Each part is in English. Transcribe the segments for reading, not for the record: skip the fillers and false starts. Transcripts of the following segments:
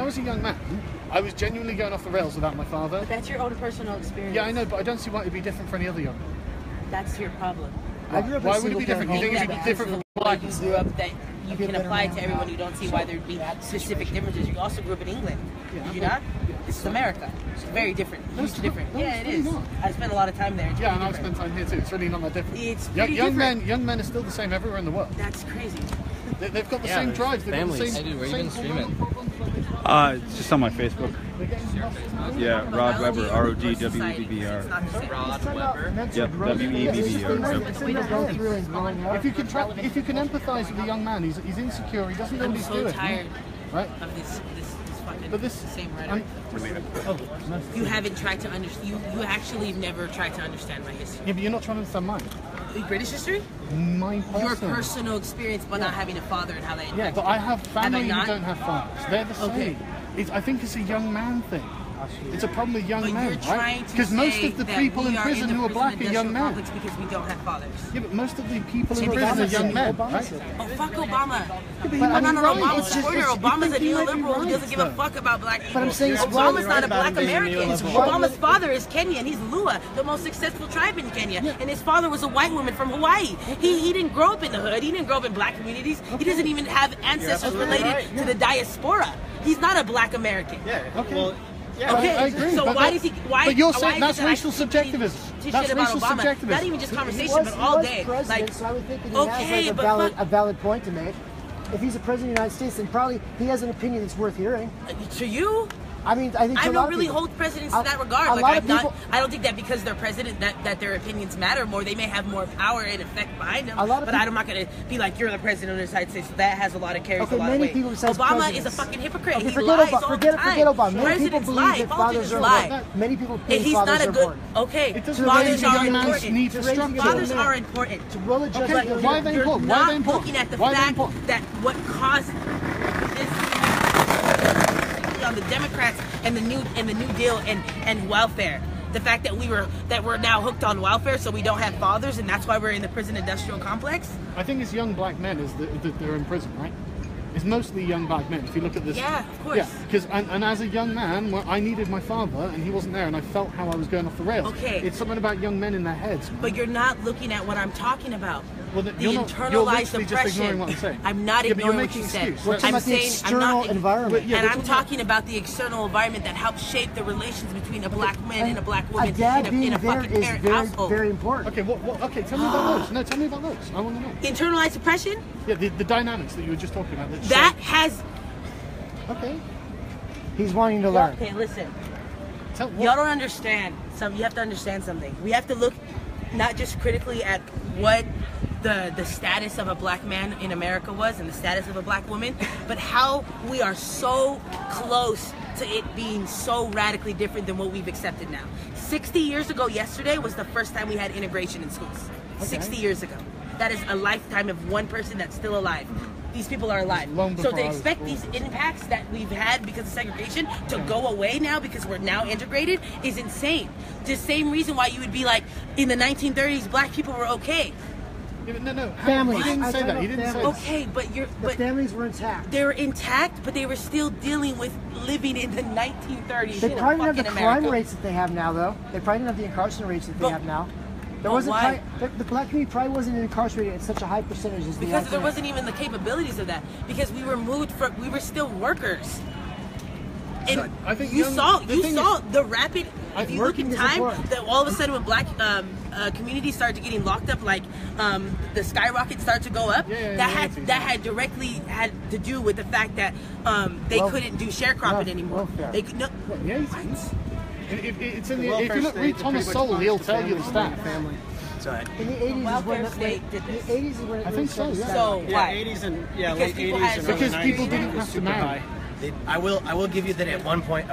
was a young man, I was genuinely going off the rails without my father. But that's your own personal experience. Yeah, I know, but I don't see why it'd be different for any other young man. That's your problem. Why would it be different? You think it'd be different from black? You grew up that you can apply it to everyone. You don't see why there'd be specific differences. You also grew up in England. Did you not? This is America. It's very different. Huge different. Yeah, it is. I spent a lot of time there. Yeah, and I've spent time here too. It's really not that different. It's pretty different. Young men are still the same everywhere in the world. That's crazy. They've got the same drives. They've got the same. Hey, dude, where you been streaming? It's just on my Facebook. Yeah, Rod Weber, RODWEBBR. Rod Weber. Yep, WEBBR. If you can empathize with a young man, he's insecure. He doesn't know what he's doing. I'm so tired right? of this fucking but this same rhetoric. You haven't tried to understand. You actually never tried to understand my history. Yeah, but you're not trying to understand mine. British history? Mine personally. Your personal experience, but not having a father and how that impacted. Yeah, but I have family who not? don't have fathers. They're the same. Okay. I think it's a young man thing. It's a problem with young men, right? Because most of the people in prison who are black are young men. Because we don't have fathers. Yeah, but most of the people in prison are young men, right? Oh, fuck Obama. I'm not an Obama supporter. Obama's a neoliberal who doesn't give a fuck about black people. But I'm saying Obama's not a black American. Obama's father is Kenyan. He's Lua, the most successful tribe in Kenya. And his father was a white woman from Hawaii. He didn't grow up in the hood. He didn't grow up in black communities. He doesn't even have ancestors related to the diaspora. He's not a black American. Yeah, okay. Well, yeah, okay, I agree. so why does he? Why? But you're why saying that's racial subjectivism. That's racial subjectivism. Not even just conversation, but all day. Like, so I would think that he has a valid point to make. If he's a president of the United States, then probably he has an opinion that's worth hearing. To you? I mean, I think I don't really hold presidents in that regard. Like, I don't think that because they're president that their opinions matter more. They may have more power and effect behind them. But I'm not going to be like, you're the president of the United States. That has a lot of carries, a lot of weight. Obama is a fucking hypocrite. Okay, he lies all the time. Forget Obama. Many Presidents people lie. believe that fathers are important. Many people believe he's fathers not a are good. important. Okay, fathers are important. Fathers are important. Why are they important? Why are they important? Looking at the fact that what caused this on the Democrats and the New Deal and welfare. The fact that we're now hooked on welfare, so we don't have fathers, and that's why we're in the prison industrial complex. I think it's young black men that they're in prison, right? It's mostly young black men. If you look at this, yeah, of course. Yeah, because and as a young man, I needed my father, and he wasn't there, and I felt how I was going off the rails. Okay, it's something about young men in their heads. Man. But you're not looking at what I'm talking about. Well, the internalized oppression. Just ignoring what I'm saying. I'm not ignoring what you said. I'm saying external environment. And I'm talking about the external environment that helps shape the relations between a black man and a black woman in a fucking parent household. Very important. Okay, okay, tell me about those. No, tell me about those. I want to know. Internalized oppression? Yeah, the dynamics that you were just talking about. That has. Okay. He's wanting to learn. Okay, listen. Y'all don't understand. You have to understand something. We have to look not just critically at what the status of a black man in America was and the status of a black woman, but how we are so close to it being so radically different than what we've accepted now. 60 years ago yesterday was the first time we had integration in schools. Okay. 60 years ago. That is a lifetime of one person that's still alive. These people are alive. So to expect these impacts that we've had because of segregation to go away now because we're now integrated is insane. The same reason why you would be like, in the 1930s, black people were okay. Yeah, no. Families. He didn't say that. He didn't say that. Okay, but the families were intact. They were intact, but they were still dealing with living in the 1930s. They probably didn't have the crime rates that they have now, though. They probably didn't have the incarceration rates that they have now. There wasn't the black community probably wasn't incarcerated at such a high percentage as because there wasn't even the capabilities of that. Because we were moved from, we were still workers. And I think you saw the rapid. If you look in time, that all of a sudden when black communities started getting locked up, like the skyrocket started to go up. That had directly had to do with the fact that they couldn't do sharecropping annoanymore. They could no. It's in the, if you read Thomas Sowell, he'll tell you the stat. In the 80s is when the 80s is when it I think so. Yeah. So why? 80s and late 80s and because people didn't have to marry. I will give you that at one point.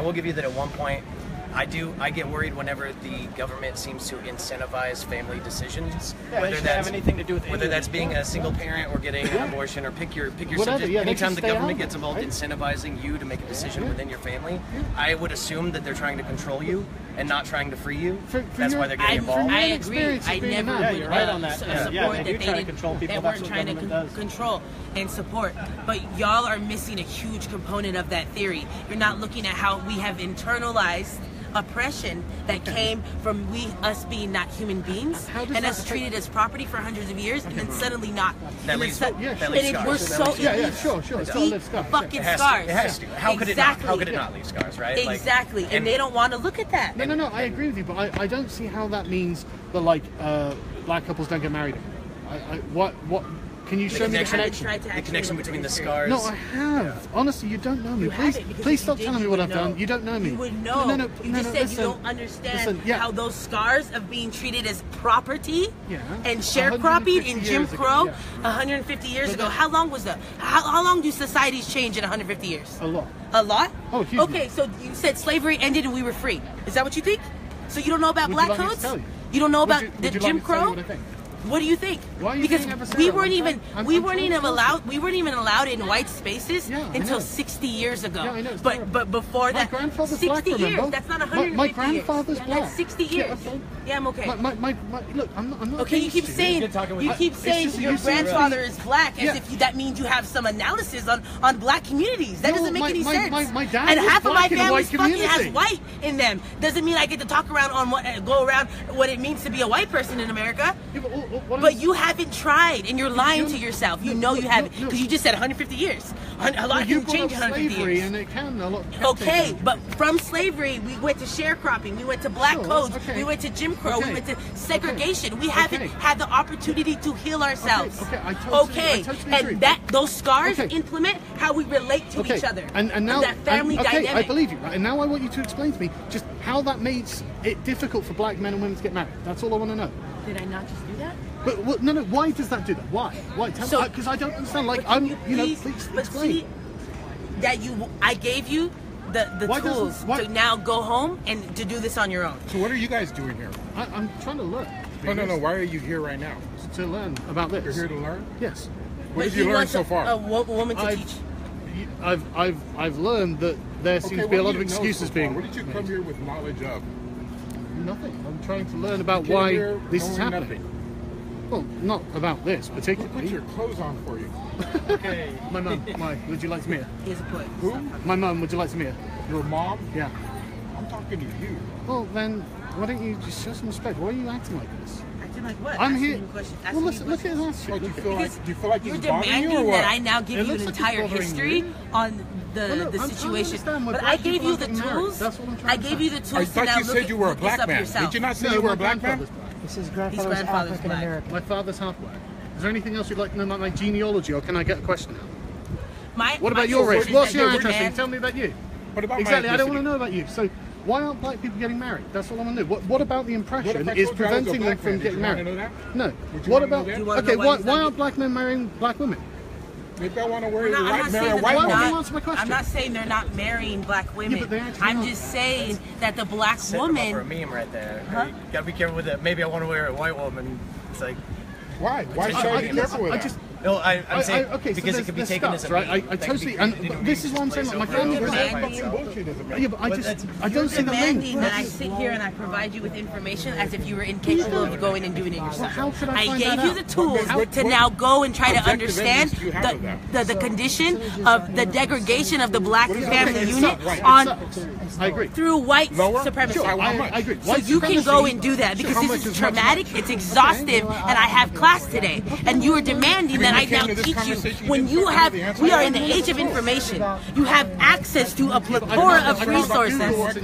I get worried whenever the government seems to incentivize family decisions, whether that's anything to do with whether that's being a single parent or getting an abortion or pick your subject. Anytime the government gets involved incentivizing you to make a decision within your family, I would assume that they're trying to control you and not trying to free you. That's why they're getting involved. I agree. I never would right on that. support that they weren't trying to control. and support. But y'all are missing a huge component of that theory. You're not looking at how we have internalized oppression that came from us being not human beings and us treated as property for hundreds of years, and then suddenly not. That leaves Sure. It's gotta leave scars. Fucking It has scars. to. It has to. How could it not? How could it not leave scars, right? Exactly. Like, and they don't want to look at that. No, I agree with you, but I don't see how that means that like black couples don't get married. What can you show me the connection? The connection between the scars. No, I have. Honestly, you don't know me. Please stop telling me what I've done. You don't know me. You would know. No, you just said you don't understand how those scars of being treated as property and sharecropping in Jim Crow 150 years ago. How long was that? How long do societies change in 150 years? A lot. A lot? Oh, hugely. Okay, so you said slavery ended and we were free. Is that what you think? So you don't know about black codes? You don't know about the Jim Crow? What do you think? Because we weren't even allowed in white spaces until 60 years ago. Yeah, I know. But before that, 60 black, years. remember? That's not 150 my grandfather's years. black. That's 60 years. Yeah, I'm okay. Look, I'm not. Okay, you keep saying your grandfather is black as if that means you have some analysis on black communities. That doesn't make any sense. My dad and was half of my black in a white family fucking has community. white in them. Doesn't mean I get to talk around go around what it means to be a white person in America. Yeah, But you haven't tried, and you're lying to yourself. You know you haven't, because you just said 150 years. A lot can change in 150 years. And it can a lot. Okay, but from slavery, we went to sharecropping, we went to black codes, we went to Jim Crow, we went to segregation. We haven't had the opportunity to heal ourselves. I totally agree. And those scars implement how we relate to each other. And now that family dynamic. I believe you. Right? And now I want you to explain to me just how that makes it difficult for black men and women to get married. That's all I want to know. Did I not just do that? But no. Why does that do that? Why? Tell me, because I don't understand. Like please explain. I gave you the tools to now go home and to do this on your own. So what are you guys doing here? I'm trying to learn. No. Why are you here right now? To learn about this. You're here to learn? Yes. What have you learned so far? A woman to teach. I've learned that there seems to be a lot of excuses being. What did you come here with knowledge of? Nothing. I'm trying to learn about why this is happening. Nothing. Well, not about this particularly. Put your clothes on for you. Okay. My mum. Would you like some here? Here's a point. Who? My mum. Would you like some here? Your mom? Yeah. I'm talking to you. Well, then, why don't you just show some respect? Why are you acting like this? Acting like what? I'm Asking here. you questions. Well, listen, look at that. Oh, do you feel like You're this is bothering you or demanding what? that I now give It you looks an like it's entire bothering history you. on the situation. But I gave you the tools. I gave you the tools I to now thought you said you were a look this black up man. yourself. Did you not say you were a black man? His grandfather's African black. American. My father's half black. Is there anything else you'd like to know about my genealogy, or can I get a question now? What about your race? What's your interesting? Tell me about you. What about Exactly. my I don't want to know about you. So, why aren't black people getting married? That's all I want to know. What about the impression is preventing them from getting married? No. What about? Okay. Why aren't black men marrying black women? Maybe I want to marry a I'm white not saying woman. I'm not saying they're not marrying black women. but they actually I'm are. just saying that the black woman. For a meme right there. You gotta be careful with that. Maybe I want to wear a white woman. It's like. Why? Why should I be careful with that? No, I'm saying because so it could be taken as a right? meme. I totally, and this is what I'm saying. Like, my family was yeah, but I don't see the link. Demanding that I sit here and I provide you with information as if you were incapable of going and doing it yourself. How could I I find gave that you out? the tools to now go and try to understand the condition of the degradation of the black family unit I agree. through white supremacy. Sure, I agree. So you can go and do that because this is traumatic, it's exhaustive, and I have class today. And you are demanding that I now teach you when we are in the age of information. You have access to a plethora of resources.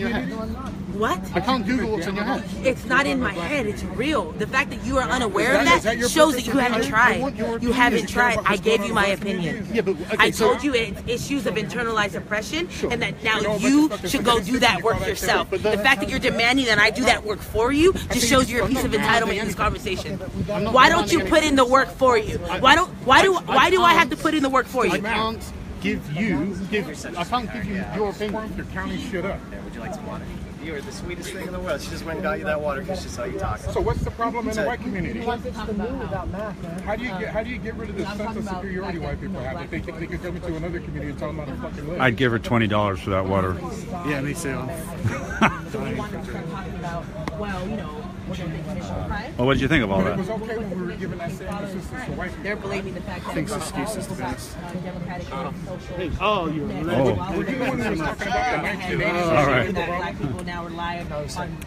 What? I can't Google what's in your head. It's not in my head. It's real. The fact that you are unaware of that shows that you haven't tried. You haven't tried. I gave you my opinion. Yeah, but I told you it's issues of internalized oppression, and that now you should go do that work yourself. The fact that you're demanding that I do that work for you just shows you're a piece of entitlement in this conversation. Why don't you put in the work for you? Why do I have to put in the work for you? I can't give you your opinion. You're counting shit up. Would you like some water? You are the sweetest thing in the world. She just went and got you that water because she saw you talking. So what's the problem in the white community? It's the moon without math, man. How do you get rid of this sense of superiority white people have? That they can come into another community and tell them how to fucking live. I'd give her $20 for that water. Yeah, me too. Talking about, well, you know, Well, what did you think of all It that? was okay when we were giving that same assistance to white people. They're blaming the fact that Thinks excuses to this. Democratic social. Oh, you're You're the one who was talking about the 1980s. All right. Black people now rely on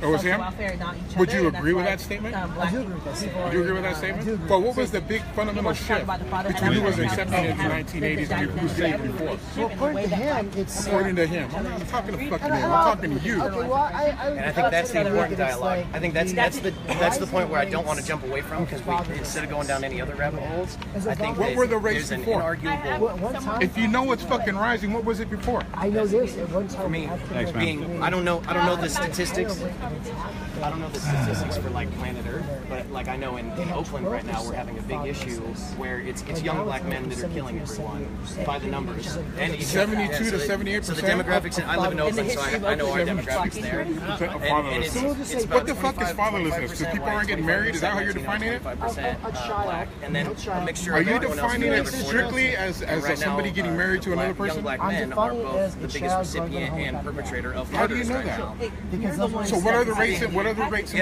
Oh, was him? welfare, not each other. Would you and agree that's with why, that statement? I do agree with that statement. Do you agree with that statement? But what was the big fundamental shift between who was accepting it in the 1980s and who was saved before? Well, according to him, it's... According to him. I'm not talking to fucking him. I'm talking to you. Okay, well, And I think that's the important dialogue. I think that's the point where I don't want to jump away from, because instead of going down any other rabbit holes, I think What were the rates there's an before? inarguable. One time, If you know what's fucking rising, what was it before? I know this. At one time, For me, Thanks, man. being I don't know the statistics. I don't know the statistics for like planet Earth, but like I know in Oakland right now we're having a big issue where it's young black men that are killing everyone by the numbers. And 72 to 78%. So the demographics. I live in Oakland, so I know our demographics there. And it's about What the fuck is fatherlessness? Because people aren't getting married? Is that how you're defining it? 25% black, and then a mixture Are of you everyone else. defining it strictly as somebody getting married to another Young person? black I'm men defining are it as both the a biggest child recipient going and home. perpetrator of How do you murders know right that? now. Because that's what So what are the rates in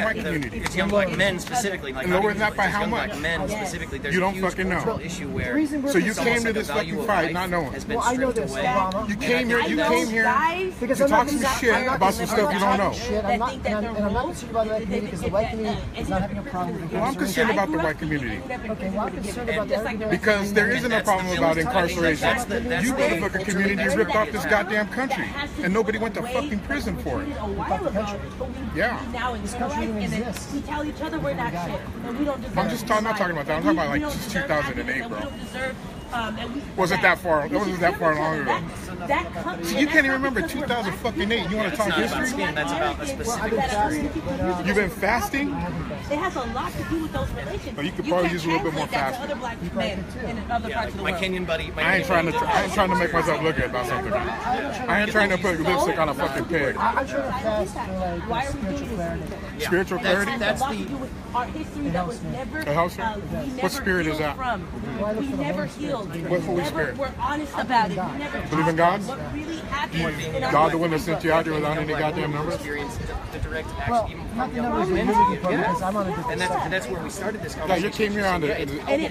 white community? It's young black men specifically. Like, And lower than that by it's how young much? black men specifically. There's You don't a huge fucking know. cultural issue where So you it's came almost to like this the value fucking of fight life not knowing. has been Well, I know stripped this, away. Obama. You came here Because to I'm talk not some not- shit I'm not- about some stuff you don't know. Shit, I'm not, and I'm not concerned about the white community because the white community is not having a problem with Well, I'm concerned incarceration. about the white community. Okay, well, I'm concerned about the other Because there isn't a problem about incarceration. That's You the motherfucking community ripped off this goddamn country. And nobody went to fucking prison for it. Yeah. Now in this country exists. we tell each other we're not shit, and we don't deserve. I'm not talking about that. I'm talking about like We don't deserve 2008, happiness, bro. and we don't deserve, and we- Wasn't that far? That wasn't that far long ago. That comes- See, you can't even remember 2008. You want to talk It's not about history? skin. That's about a specific fasting, history. but, You've been fasting? It has a lot to do with those relations. But you could probably can't use a little bit more translate that to fasting. other black men in other Yeah, parts like of the my world. Kenyan buddy. I ain't trying to make myself look good about something. I ain't trying to put lipstick on a fucking pig. I'm trying to fast for like Why are we spiritual doing clarity. this? Spiritual clarity? That's A lot to the do with our history that was never. It helps you? we What never spirit is healed that? From. We never healed. What We Holy never Spirit? were honest about it. We never Believe in God? What really happened in our God, the one that sent you out here without any goddamn numbers? Experience the direct Well, action, even not from the young numbers black you're men. looking for because I'm on a different And side. that's where we started this Yeah, conversation. you came here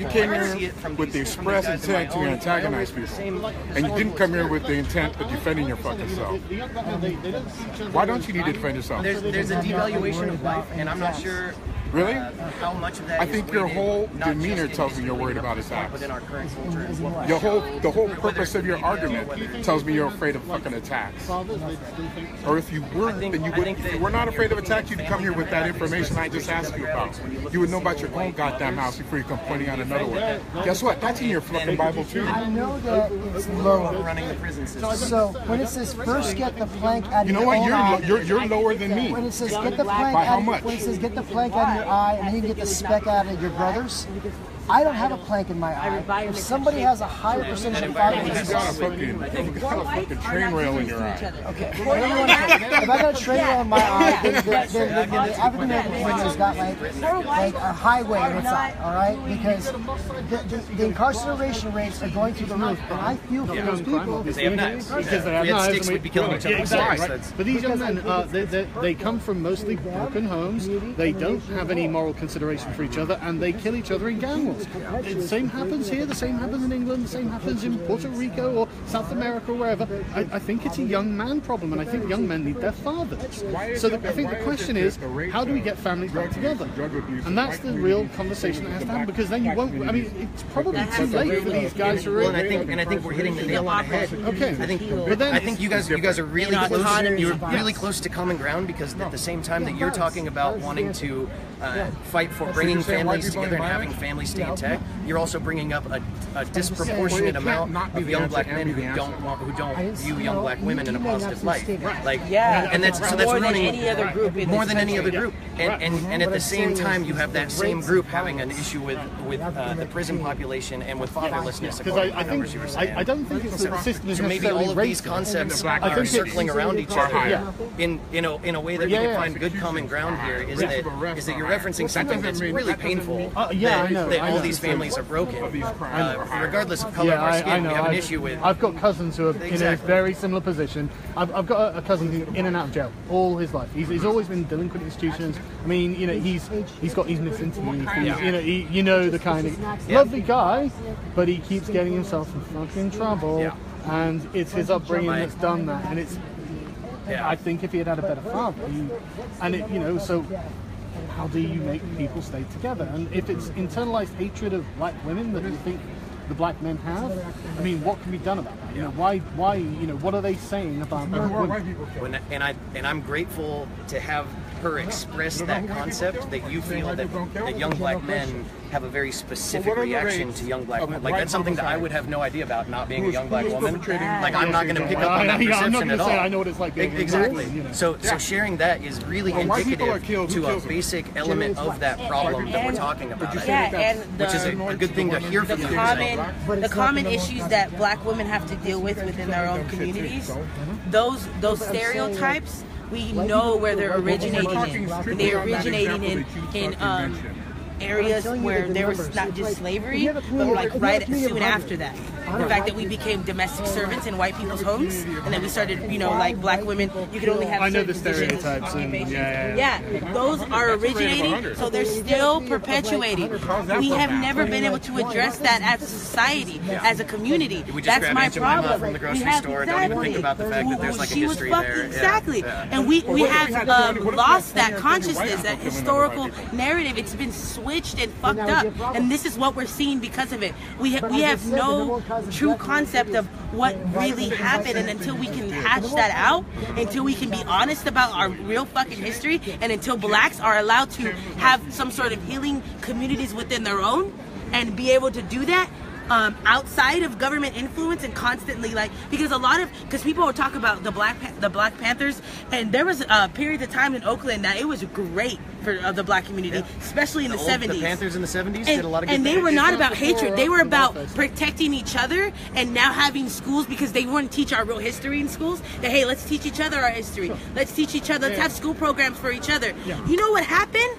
you came here with the express intent to antagonize people. And you didn't come here with the intent of defending your fucking self. The young black men, they don't see each other. Why don't you need to defend yourself? There's a devaluation of life, and I'm not sure Really? how much of that I is think your weighted whole not just demeanor in tells me you're history, worried about but attacks. within our current culture as well. The whole purpose of your argument tells me you're afraid of fucking attacks. Fathers, they still think. Or if you weren't, then you would. If you were not afraid of attacks, you'd come here with that information I just asked you about. You would know about your own goddamn house before you come pointing out another one. Guess what? That's in your fucking Bible too. I know that it's lower. Running the prison system. So when it says first get the plank out of You know your what? own eye, You're lower than me. when it says get the plank By how out, much? when it says get the plank out of your eye, and then you can get the speck out of your brother's, I don't have a plank in my eye. If somebody has a higher percentage of You fatherless, got a fucking train rail in your eye. okay. If I got a train rail in my eye, then the African American community has got like a highway in its eye, all right? Because the incarceration rates are going through the roof, and I feel for those people. They have knives. Because they have We had knives sticks, and we'd be killing each other. Exactly. That's- But these young men, they come from mostly broken homes. They don't have any moral consideration for each other, and they kill each other in gang wars. The same happens here. The same happens in England. The same happens in Puerto Rico or South America or wherever. I think it's a young man problem, and I think young men need their fathers. So I think the question is, how do we get families back together? And that's the real conversation that has to happen, because then you won't. I mean, it's probably too late for these guys to Well, and really. I think we're hitting the nail on the head. Okay. I think you guys are really close. You're really close to common ground, because at the same time that you're talking about wanting to fight for bringing families together and having families stay intact, you're also bringing up a disproportionate amount of young black men who don't view young black women in a positive light. Like, and that's more than running any other group in more this than any country. other group. And at the same time, you have that same group having an issue with the prison population and with fatherlessness. Because I think I don't think it's that the system is So maybe all of necessarily these racist. concepts I are think circling around each other in a way that we Yeah, can yeah. find good common ground here. Is that you're referencing something that's really painful. Yeah, I know. That all these families are broken, regardless of color of our skin. We have an issue with. I've got cousins who are in a very similar position. I've got a cousin who's in and out of jail all his life. He's always been in delinquent institutions. I mean, you know, he's got his missing teeth. You know, the kind of lovely guy, but he keeps getting himself in fucking trouble. Yeah. And it's his upbringing that's done that. And it's, I think if he had a better father, so how do you make people stay together? And if it's internalized hatred of black women that you think the black men have, I mean, what can be done about that? You know, why, what are they saying about women? And I'm grateful to have her express that concept that you feel that young black men have a very specific reaction to young black men. Like, that's something that I would have no idea about, not being a young black woman. Like, I'm not going to pick up on that perception at all. I know what it's like being exactly. So sharing that is really indicative to a basic element of that problem that we're talking about. Which is a good thing to hear from you. The common issues that black women have to deal with within their own communities, those stereotypes, we know where they're originating in. They're originating in areas where there was not just slavery, but like right soon after that. The fact that we became domestic servants in white people's homes, and then we started, like black women, you could only have I know the stereotypes. Those are originating, so they're still perpetuating. We have never been able to address that as a society, as a community. That's my problem. From the grocery store, don't even think about the fact that there's like a history there. Exactly. And we have lost that consciousness, that historical narrative. It's been switched and fucked up, and this is what we're seeing because of it. We have no true concept of what really happened, and until we can hash that out, until we can be honest about our real fucking history, and until blacks are allowed to have some sort of healing communities within their own and be able to do that outside of government influence, and constantly because people will talk about the Black Panthers, and there was a period of time in Oakland that it was great for the black community, especially in the 70s. The Panthers in the 70s did a lot of good and they things. were not about hatred. They were about protecting each other, and now having schools, because they wouldn't teach our real history in schools. That, hey, let's teach each other our history. Let's teach each other. Let's have school programs for each other. You know what happened?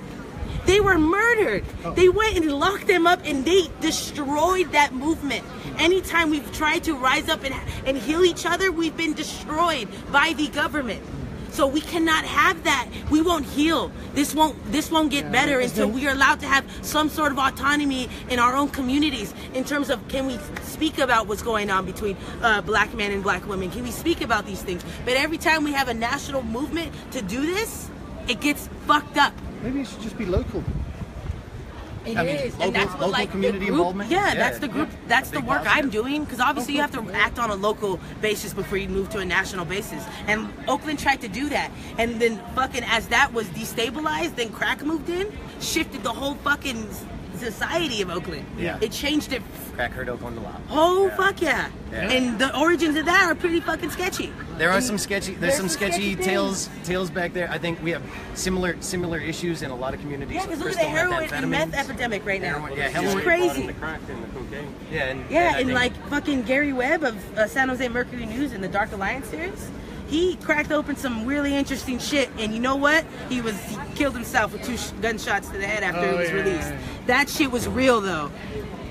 They were murdered. They went and locked them up, and they destroyed that movement. Anytime we've tried to rise up and heal each other, we've been destroyed by the government. So we cannot have that. We won't heal. This won't get better until we are allowed to have some sort of autonomy in our own communities, in terms of, can we speak about what's going on between black men and black women? Can we speak about these things? But every time we have a national movement to do this, it gets fucked up. Maybe it should just be local. It is, and that's what, local community involvement. Yeah, that's the group. That's the work I'm doing, because obviously you have to act on a local basis before you move to a national basis. And Oakland tried to do that, and then fucking as that was destabilized, then crack moved in, shifted the whole fucking society of Oakland. Yeah, it changed it. Crack hurt Oakland a lot. Oh fuck yeah. And the origins of that are pretty fucking sketchy. There are some sketchy. There's some sketchy tales back there. I think we have similar issues in a lot of communities. Yeah, because look at the heroin and meth epidemic right now. It's crazy. And like fucking Gary Webb of San Jose Mercury News and the Dark Alliance series, he cracked open some really interesting shit, and you know what? He killed himself with 2 gunshots to the head after it was released. That shit was real though.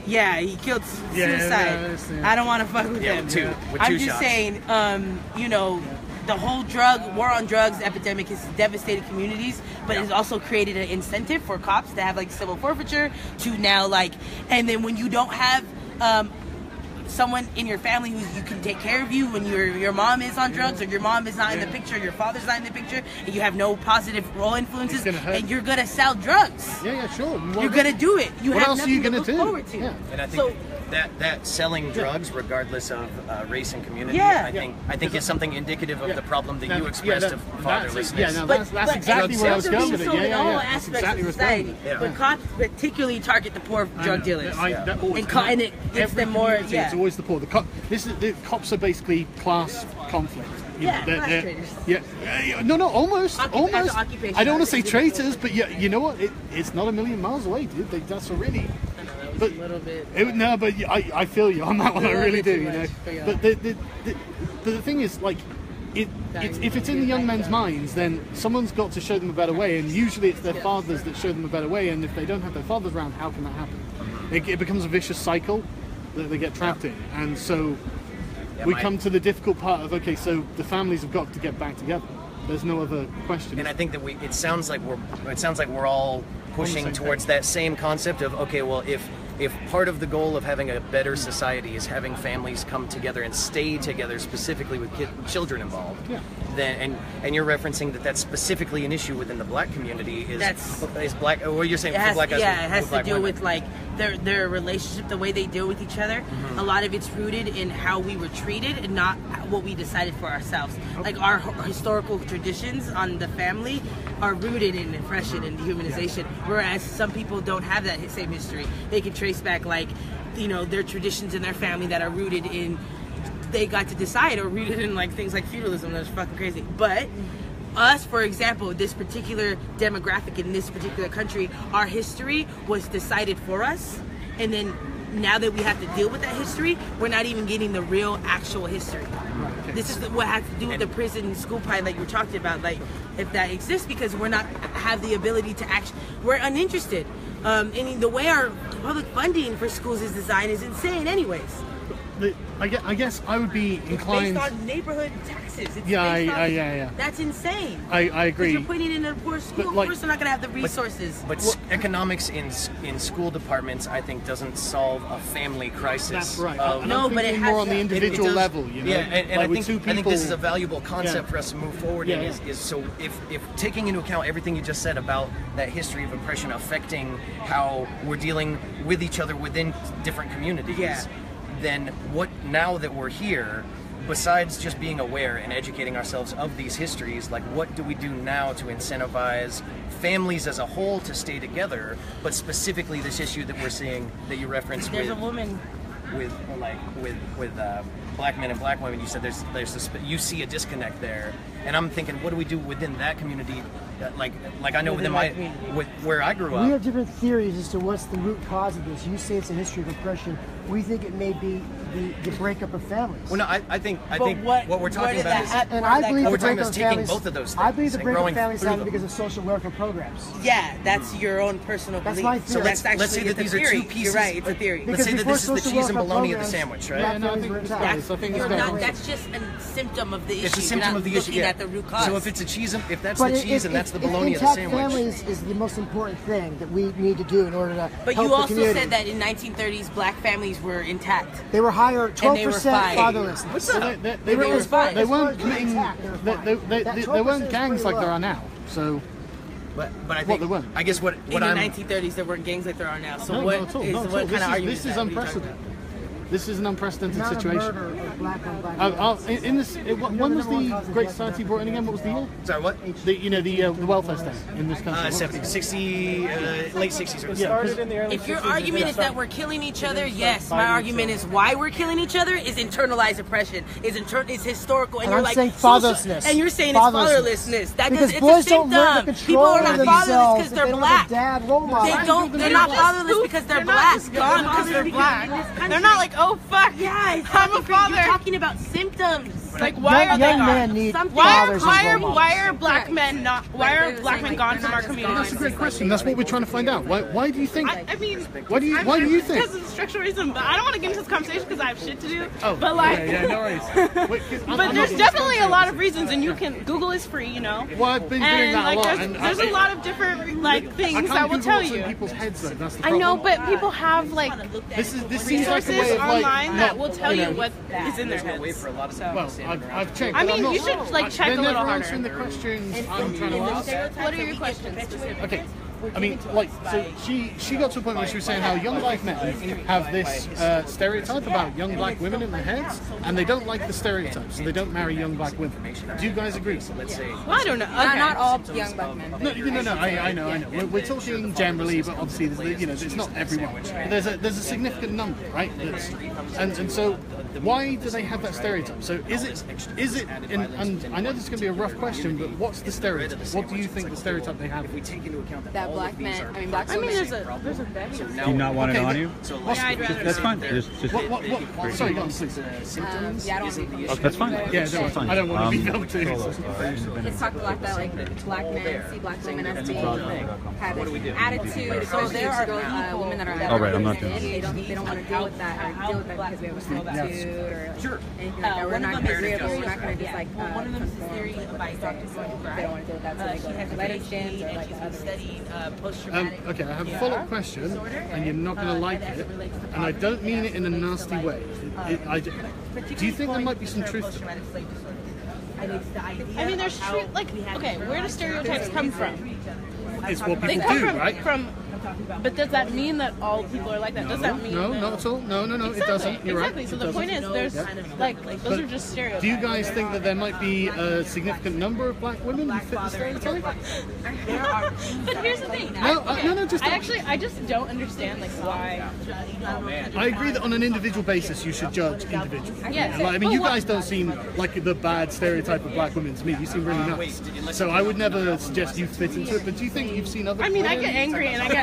Yeah, he killed suicide. I don't want to fuck with him. I'm just saying, the whole war on drugs epidemic has devastated communities, but it's also created an incentive for cops to have like civil forfeiture to now and then when you don't have someone in your family who you can take care of you when your mom is on drugs, or your mom is not in the picture, your father's not in the picture, and you have no positive role influences, and you're gonna sell drugs. Yeah, sure. You're gonna do it. You what have else nothing are you to gonna look do? forward to. Yeah. And I think that selling drugs, regardless of race and community, I think is something indicative of the problem that you expressed of fatherlessness. That's exactly where I was going with it. All aspects of society, but cops particularly target the poor drug dealers, and it gets them more. It's always the poor. The cops are basically class conflict. Almost. I don't want to say traitors, but you know what? It's not a million miles away, dude. That's a really. But, a little bit. I feel you on that one. I really do. But the thing is, if it's in the young men's minds, then someone's got to show them a better way, and usually it's their fathers that show them a better way. And if they don't have their fathers around, how can that happen? it becomes a vicious cycle that they get trapped in. And so we come to the difficult part of, okay, so the families have got to get back together. There's no other question. And I think that it sounds like we're all pushing towards that same concept of, okay, well, if part of the goal of having a better society is having families come together and stay together, specifically with children involved, then and you're referencing that that's specifically an issue within the black community. Is black? What you're saying? For black guys, it has to do women. with like their relationship, the way they deal with each other. A lot of it's rooted in how we were treated and not what we decided for ourselves. Like our historical traditions on the family are rooted in oppression and dehumanization, whereas some people don't have that same history. They can trace back, like, their traditions in their family that are rooted in they got to decide, or rooted in like things like feudalism. That's fucking crazy. But us, for example, this particular demographic in this particular country, our history was decided for us, and then now that we have to deal with that history, we're not even getting the real actual history. This is what has to do with the prison school pride that you were talking about, like if that exists, because we're not have the ability to we're uninterested. And the way our public funding for schools is designed is insane anyways. I guess I would be inclined. It's based on neighborhood taxes. It's yeah. That's insane. I agree. You're putting it in a poor school. Of course, they're not going to have the resources. But economics in school departments, I think, doesn't solve a family crisis. That's right. No, but it has more on the individual level. Yeah, and like I think this is a valuable concept for us to move forward in. Is so if taking into account everything you just said about that history of oppression affecting how we're dealing with each other within different communities. Then what, now that we're here, besides just being aware and educating ourselves of these histories, like what do we do now to incentivize families as a whole to stay together, but specifically this issue that we're seeing that you referenced There's a woman with black men and black women. You said you see a disconnect there, and I'm thinking, what do we do within that community? Like I know within where I grew up. We have different theories as to what's the root cause of this. You say it's a history of oppression. We think it may be the breakup of families. Well, no, I think what we're talking about is, and I believe we're the talking breakup about of taking families. both of those things. I believe the breakup of families happened them. because of social welfare programs. Yeah, that's your own personal That's belief. my theory. So that's actually let's say that these are two pieces. You're right, it's a theory. Let's say that this is the Because cheese and before bologna of the social sandwich, welfare right? programs, That's just a symptom of the issue. It's a symptom of the issue. Looking at the root cause. So if it's a cheese, if that's the cheese and that's the bologna of the sandwich. Families is the most important thing that we need to do in order to But help you the also community. said that in 1930s, black families were intact. They were higher, 12% fine. fatherlessness. What's up? They were fine. They weren't committing. They weren't gangs like there are now. So. But I think I guess what in the 1930s there weren't gangs like there are now. So No, what not at all, is not at what all. kind of argument? This is unprecedented. This is an unprecedented Not a situation. murder of black on black. In this, when was the Great Society brought in again? What was the year? Sorry, what? The welfare state in this country. 60, late 60s. If your argument is that we're killing each other, yes. My argument is why we're killing each other is internalized oppression, is historical, and And you're I'm like saying social- fatherlessness. and you're saying it's fatherlessness. That Because does, boys it's a don't learn to symptom. control People are not fatherless themselves because if they're they don't black. have a dad role model. They're not fatherless because they're black. Gone because they're black. They're not like, oh fuck, Yeah, I'm a father. You're talking about symptoms. Like, why are they young gone? men need Something- fathers as role models. Why are black men not? Why are black men gone from our community? That's a great question. That's what we're trying to find out. Why do you think? I mean, Why do you think? Because of structural reason, but I don't want to get into this conversation because I have shit to do. Oh, but like, yeah, no worries. but there's definitely a lot of reasons, and you can Google is free, you know. Well, I've been doing And that like, a lot. there's a lot of different like things that will tell you. People's heads, though. That's the I problem. know, but people have like This seems like a resources way of like online that will tell you what is in their heads. Well, I've checked. I but I'm mean, not- you should like check they're a little never harder. answering the questions I'm trying to ask. What are your questions specifically? Okay. I mean, like, so she got to a point where she was saying how young black men have this stereotype about young black women in their heads, and they don't like the stereotype, so they don't marry young black women. Do you guys agree? Let's say. Well, I don't know. Okay. Not all young black men. No. I know. We're talking generally, but obviously, it's not everyone. There's a significant number, right? And so why do they have that stereotype? So is it, and I know this is going to be a rough question, but what's the stereotype? What do you think the stereotype they have? That black men, black women. there's a bevy. Do you not want it on you? Yeah, I'd rather. That's fine. Just What? Sorry, go on, please. Yeah, I don't want to be. that's fine. Yeah, That's fine. I don't want to be filmed too. It's talked about that like black men see black women as being have an attitude, especially there are women that are Oh, right, I'm not doing they don't want to deal with that or deal with that because we have a attitude or anything like that. We're not agreeable. We're not going to just like one of them is a theory of bisexual. they don't want to deal with that, so they She go has to a medicine PhD or and like she's been other. studying post-traumatic. Okay, I have a follow-up question, and you're not going to like it, and I don't mean it in a nasty way. Do you think there might be some truth to it? I mean, there's truth. Like, okay, where do stereotypes come from? It's what They people come do, from, right? But does that mean that all people are like that? Does that mean No, that, not at all. No, Exactly, it doesn't. You're exactly. right. So It the doesn't. point is, there's like those But are just stereotypes. do you guys think that there might be a significant number of black women who fit the stereotype? But here's the thing. I just don't understand like why. I agree that on an individual basis you should judge individually. Yes. Like, I mean, you guys don't seem like the bad stereotype of black women to me. You seem really nice. So I would never suggest you fit into it. But do you think you've seen other? I mean, I women? get angry and I get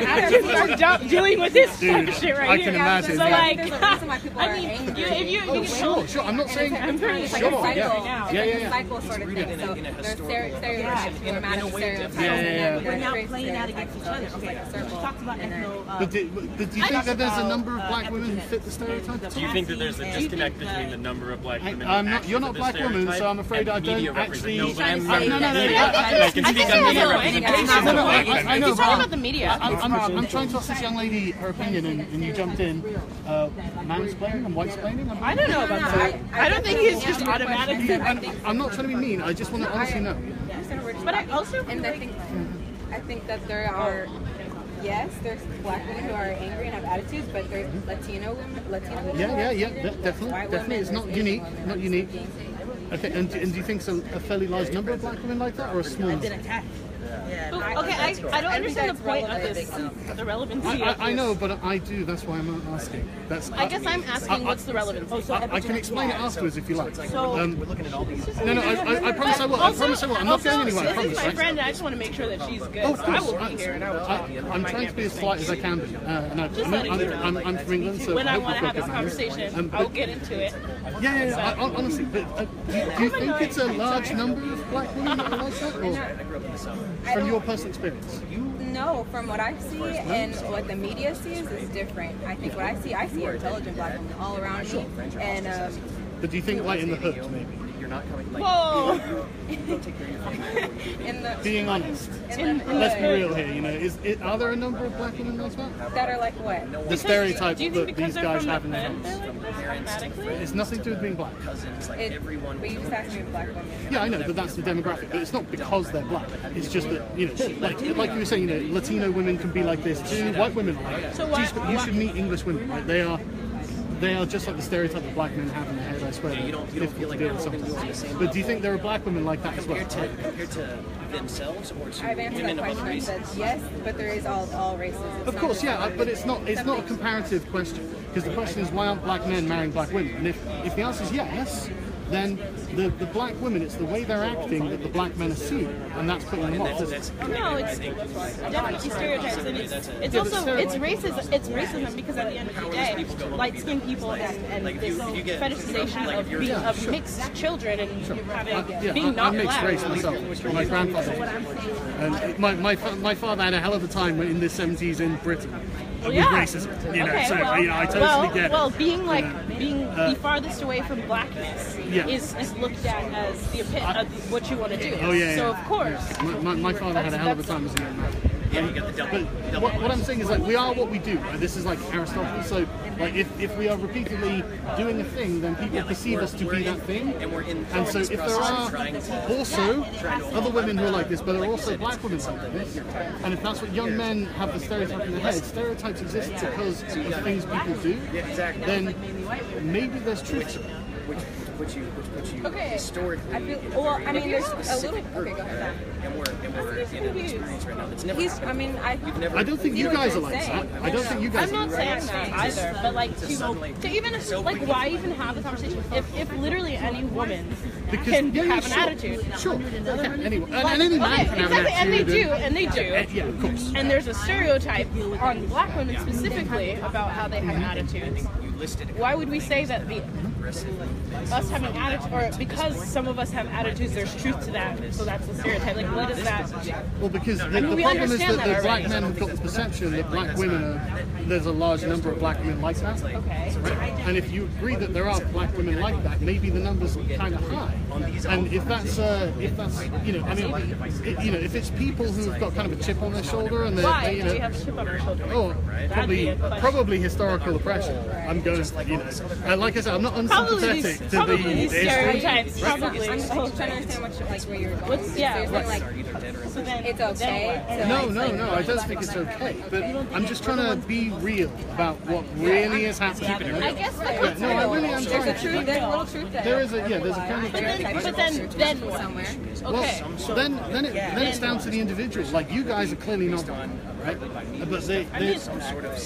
start dealing with this Dude, shit right I here. can imagine. So yeah. like, There's a reason why people are I mean, angry. if you Oh, sure. I'm not saying. I'm pretty It's like Sure, a cycle. yeah. It's Yeah, like yeah, a yeah. cycle sort of thing. So there's stereotypes, dramatic stereotypes. Yeah. We're now playing that against each other. It's like a circle. We talked about ethno. But do you think that there's a number of black women who fit the stereotype? Do you think that there's a disconnect between the number of black women? I'm that not. You're not a fit black the woman, so stereotype I'm afraid I and media don't actually. representation? trying to No, say no, no. I can speak on media representation. I know. He's talking about the media. I'm trying to ask this young lady her opinion, and you jumped in. Mansplaining and whitesplaining? I don't know about that. I don't think he's just automatic. I'm not trying to be mean. I just want to honestly know. But I also And I think that there are, yes, there's black women who are angry and have attitudes, but there's Latino women. Yeah. Definitely. It's not unique. Not unique. Okay. And do you think it's a fairly large number of black women like that, or a small number? Okay, I don't understand the point of this, the relevancy of I this. know, but I do. That's why I'm asking. I guess I'm asking what's the relevance. I can explain it afterwards if you like. So, No, I promise I will. I promise I will. I'm not going anywhere. I This is promise. my right? friend, and I just want to make sure that she's good. Oh, of So I course. will be here, and I will talk to you. I'm trying to be as polite as I can be. And I'm from England, so When I hope want to we've have got this good conversation, manners. I'll get into it. Yeah. Honestly, but do you think it's a large number of black women that are like that, or from your personal experience? No, from what I see and what the media sees is different. I think what I see intelligent black women all around me, and But do you think like in the hood, maybe? Whoa! in the Being honest. in the Let's be real here, you know. Are there a number of black women like that? that are like what? The stereotype Do you think that because these they're guys from have the in their hood, they're homes. like this automatically? It's nothing to do with being black. But you just asked me if black women. Yeah, I know, but that's the demographic. But it's not because they're black. It's just that, you know, like you were saying, you know, Latino women can be like this too. White women are like that. So You should meet English women. Right? They are just like the stereotype that black men have in their head. I swear. You don't feel like deal with sometimes. But do you think there are black women like that as well? Compared to themselves or to I've answered that question and said yes, but there is all races. It's Of not course, just yeah, one but race. it's not a comparative question, because the question is why aren't black men marrying black women? And if the answer is yes, then the black women, it's the way they're acting that the black men are seeing, and that's putting them off. No, it's definitely stereotypes, and it's also it's racism. It's racism because at the end of the day, light-skinned people and this fetishization of mixed children and being I'm not mixed black. race myself. My grandfather. And my father had a hell of a time in the 70s in Britain. With racism, you know, Okay, so well, you know, I totally get it. well, being the farthest away from blackness Yeah. is looked at as the epitome of what you want to do. Oh, yeah, So yeah. of course. My father had a hell of a time as a young man. But what I'm saying is like we are what we do. Right? This is like Aristotle. So like if we are repeatedly doing a thing, then people perceive us to be that thing. And so if there are also other women who are like this, but there are also black women like this, and if that's what young men have the stereotype in their head, stereotypes exist because of things people do, then maybe there's truth to it. puts you Okay. historically. I feel. Well, I mean, there's a little. specific Okay, go ahead. And we're in an experience right now that's never. He's. I mean, I don't think you guys are like that. I don't think you guys. I'm not saying that either, but like to even like why even have the conversation if literally any woman can have an attitude. Sure. Okay. Anyway, and any man can have an Exactly, attitude. and they do. Yeah, of course. And there's a stereotype on black women specifically about how they have attitudes. Why would we say that us having attitude, or because some of us have attitudes, there's truth to that, so that's a stereotype? Like, what is that? Well, because the we problem is understand that that the black already. men have got the perception that black women are, there's a large number of black women like that. Okay. And if you agree that there are black women like that, maybe the numbers are kind of high. And if that's you know, I mean, if it's people who've got kind of a chip on their shoulder and Why you do know, we have a chip on our shoulder? oh, probably historical oppression. I'm going, you know, and like I said, I'm not unsympathetic to Probably the these stereotypes. Probably. I'm just trying to understand where you're going. What's Like, so then it's okay. No, I don't think it's okay. But I'm just trying to be real about what really is happening. I guess Yeah, no, I really am trying There's a little truth there. There is there's a kind of but then what? somewhere. Okay. Well, so then it's down to the individual. Like, you guys are clearly not, right? But they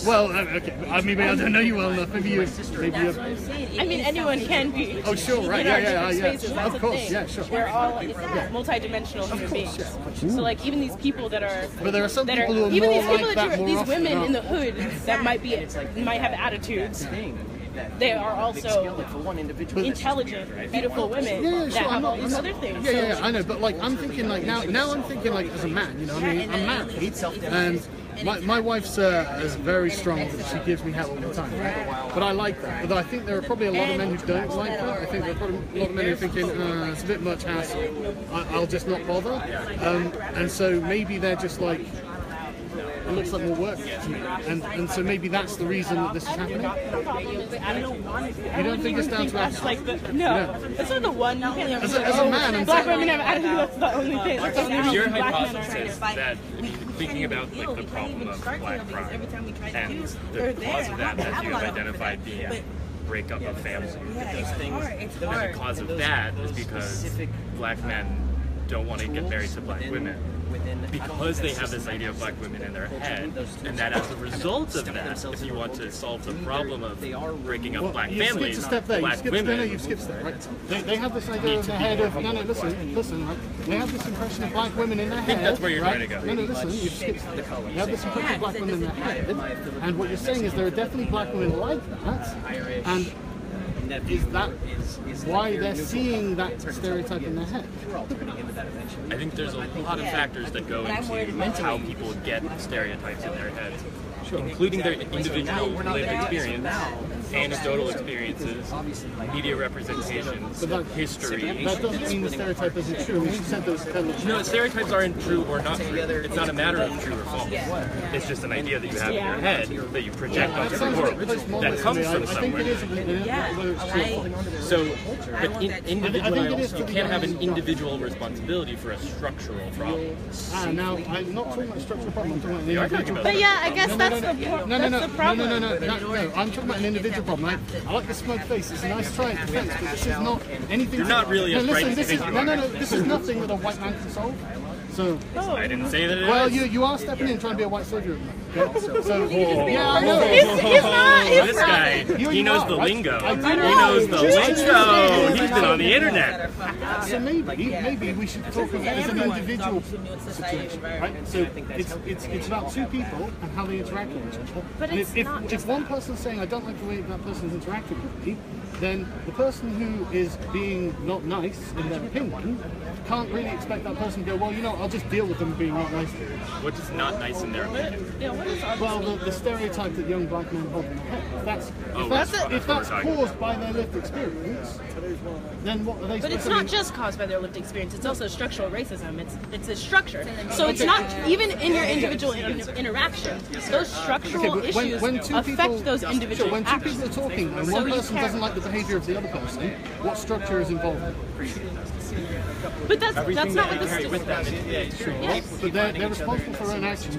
well, okay. I mean, I don't know you well enough. Maybe you. I mean, anyone can be. Oh, sure, right, in our yeah. different spaces, that's Of the course, thing. yeah, sure. We're all multi-dimensional human beings. So, like, even these people that are, But there are some that people who are even more these people like that that more these often women than in the hood that might have attitudes. They are also intelligent, beautiful women that have all these other things. Yeah, I know. But like, I'm thinking like now I'm thinking like as a man, you know. I mean, I'm married, and my wife's very strong. She gives me hell all the time, right? But I like that. But I think there are probably a lot of men who don't like that. I think there are probably a lot of men who are thinking it's a bit much hassle. I'll just not bother. And so maybe they're just like, it looks like more work to me. And so maybe that's the reason that this is happening. You don't think it's down to attitude? No, it's not the one. As a man, I'm black saying, women have attitude. That's the only thing. That's the only reason Your black men are hypothesis that if you're thinking about like the problem of black crime and the cause of that you have identified being breakup of family, and the cause of that is because black men don't want to get married to black women because they have this idea of black women in their head, and that as a result of that, if you want to solve the problem of breaking up black you families, skipped a step there. black women. You've skipped a step, right? They have this idea in their head of listen, right? They have this impression of black women in their head. I think that's where you're trying to go. No, listen, you've skipped a step. You have this impression of black women in their head, and what you're saying is there are definitely black women like that, and is that why they're seeing that stereotype in their head? I think there's a lot of factors that go into how people get stereotypes in their heads, including their individual lived experience, anecdotal experiences, media representations, history. That doesn't mean the stereotype isn't true. You said those kind of No, stereotypes aren't true or not true. It's not a matter of true or false. It's just an idea that you have in your head that you project onto the world that comes from somewhere. So, but individuals, you can't have an individual responsibility for a structural problem. Now, I'm not talking about structural problem. I'm talking about an You are individual. talking But yeah, I guess that's the problem. No. I'm talking about an individual problem. I like the smug face. It's a nice try at defense, but this is not anything. You're not really as bright as you think you are. No. This is nothing that a white man can solve. So, I didn't say that it well, is. you are stepping in trying to be a white savior. Okay? So, yeah, I know. He's not. This guy, he knows the lingo. He knows the lingo. He's been on the internet. So maybe we should talk of it as an individual situation, right? So it's about two people and how they interact with each other. But And it's if one person's saying, I don't like the way that person's interacting with me, then the person who is being not nice in their opinion can't really expect that person to go, well, you know, I'll just deal with them being not nice to me. Which is not nice in their opinion. Well, the stereotype that young black men hold in their head, if that's what we're caused by their lived experience, then what are they But supposed it's to not do? just caused by their lived experience. It's also structural racism. It's a structure. So it's not even in your individual interaction. Those structural Okay, but issues when two affect people, those individual when two actions. people are talking and So one you person can't- doesn't like the behavior of the other person, what structure is involved? But that's not what this is. But they're responsible for their own actions.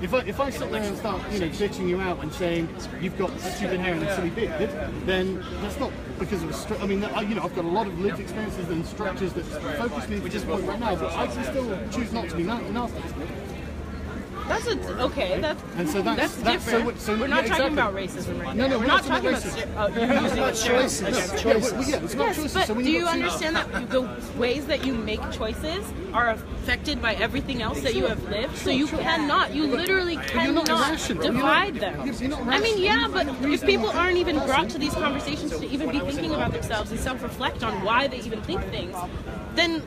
If I sit there and start, bitching you out and saying you've got stupid hair and a silly beard, then that's not because of I mean, I've got a lot of lived experiences and structures that focus me to this point right now, but I can still choose not to be nasty. That's okay. That's different. So we're not talking about racism right now. No, we're not talking about using choices. It's not choices. But So when do you you understand that the ways that you make choices are affected by everything else that you have lived? So you literally cannot divide them. I mean, yeah, but if people aren't even brought to these conversations to even be thinking about themselves and self-reflect on why they even think things, then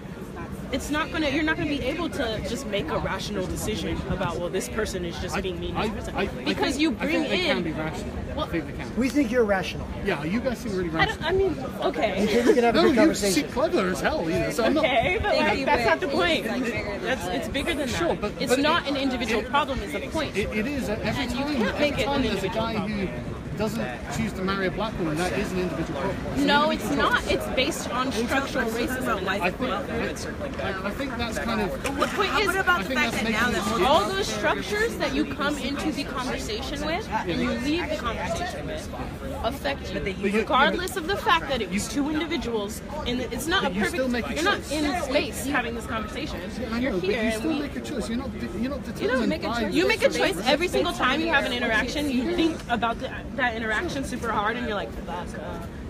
you're not gonna be able to just make a rational decision about, well, this person is just being mean to this person. Because you bring I think they in. can be rational. Well, I think they can. We think you're rational. Yeah, you guys seem really rational. I mean, okay. You think we can have a good You conversation? seem clever as hell, So I'm not. Okay, but that's not the point. It's bigger than that. Sure, but it's not an individual problem. Is the point? It is every time. You can't make it an There's a individual guy problem. who doesn't choose to marry a black woman. That is an individual problem. No, it's not. It's based on structural racism. I think that's kind of. The point is, What about the fact that now that all those structures that you come into the conversation with and you leave the conversation with affect you, regardless of the fact that it was two individuals. It's not a perfect. You're not in space having this conversation. You're But here, you and still we. make a choice. You're not determined. You don't make a choice. You make a choice every single time you have an interaction. You think about that interaction super hard, and you're like, fuck,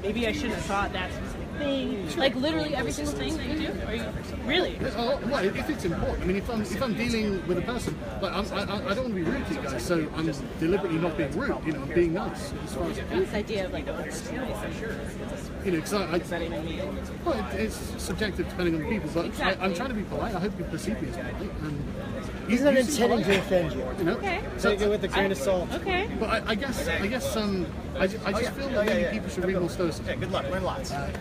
maybe I shouldn't have thought that specific thing. Like literally every single thing that you do. Are you really? Well, if it's important. I mean, if I'm dealing with a person, like I don't want to be rude to you guys, so I'm deliberately not being rude. I'm being nice as far as I can. This idea of like Because well, it's subjective depending on the people, but I'm trying to be polite. I hope you perceive me as polite. And He's not intending to offend you. Okay. Take it with a grain of salt. Okay. But I guess I just feel that maybe people should read more stoicism. Yeah, good luck. Learn lots. I'm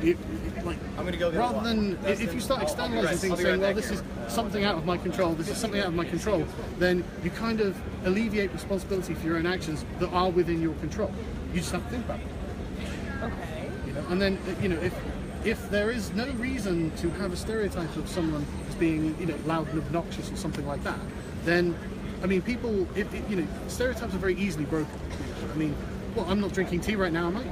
gonna go rather than if you start externalizing things, saying, well, this is something out of my control, this is something out of my control, then you kind of alleviate responsibility for your own actions that are within your control. You just have to think about it. Okay. And then if there is no reason to have a stereotype of someone as being loud and obnoxious or something like that, then I mean people stereotypes are very easily broken. I mean, well, I'm not drinking tea right now, am I?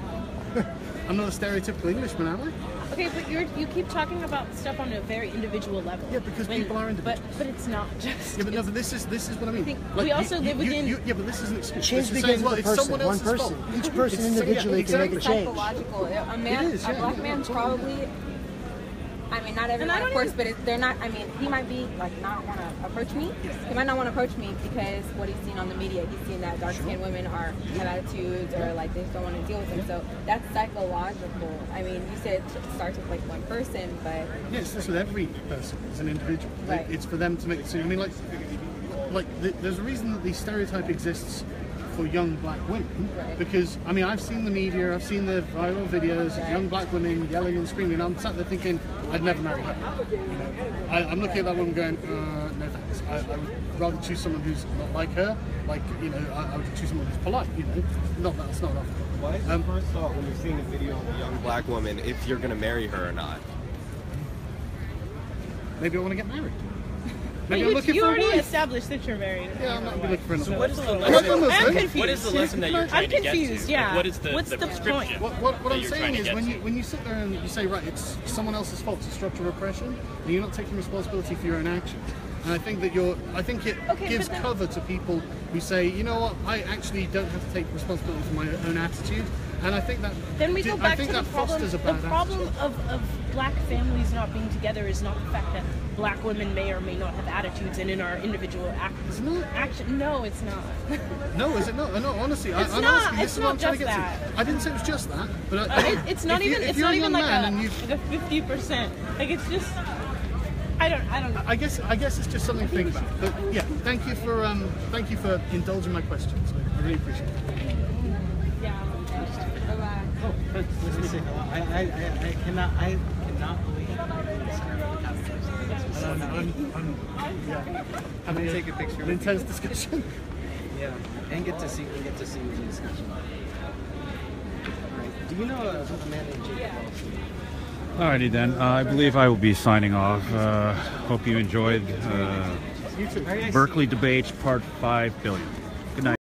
I'm not a stereotypical Englishman, am I? Okay, but you keep talking about stuff on a very individual level. Yeah, because people are individuals. But it's not just. Yeah, but no, but this is what I mean. We also live within. Yeah, but this is an excuse. Change begins with a person, one person. Each person individually can make a change. Psychological. A black man probably. I mean, not everyone, of course, but they're not. I mean, he might be like not want to approach me. He might not want to approach me because what he's seen on the media, he's seen that dark-skinned women have attitudes or like they just don't want to deal with him. So that's psychological. I mean, you said it starts with like one person, but yes, that's with every person as an individual. Right. It's for them to make a decision. I mean, there's a reason that the stereotype exists for young black women, because I mean I've seen the media, I've seen the viral videos of young black women yelling and screaming, and I'm sat there thinking I'd never marry her. I'm looking at that woman going, no thanks. I would rather choose someone who's not like her. Like I would choose someone who's polite. Not that it's not enough. What is your first thought when you're seeing a video of a young black woman if you're gonna marry her or not? Maybe I want to get married. But you already established that you're married. Yeah, I'm not looking for another. So what is the lesson? I'm confused. What is the lesson that you're trying I'm to get confused. to? Yeah. Like, what is What's the prescription? What that I'm you're saying trying to is get when you sit there and you say, right, it's someone else's fault, it's structural repression, and you're not taking responsibility for your own actions. And I think that it gives cover to people who say, you know what, I actually don't have to take responsibility for my own attitude. And I think that then we go back to the problem. The problem of black families not being together is not the fact that black women may or may not have attitudes, and in our individual action. No, it's not. No, is it not? No, honestly, it's I'm not. asking. This It's is what not I'm trying to just get that. to. I didn't say it was just that, but it's not even. It's not even like a 50%. Like it's just. I don't know. I guess it's just something to think about. But yeah, thank you for indulging my questions. I really appreciate it. Yeah. Oh, I cannot believe I'm going to take a picture. An intense discussion. Yeah, and get to see the discussion. Right. Do you know a man named Jacob? Alrighty then. I believe I will be signing off. Hope you enjoyed Berkeley Debates Part 5 billion. Good night.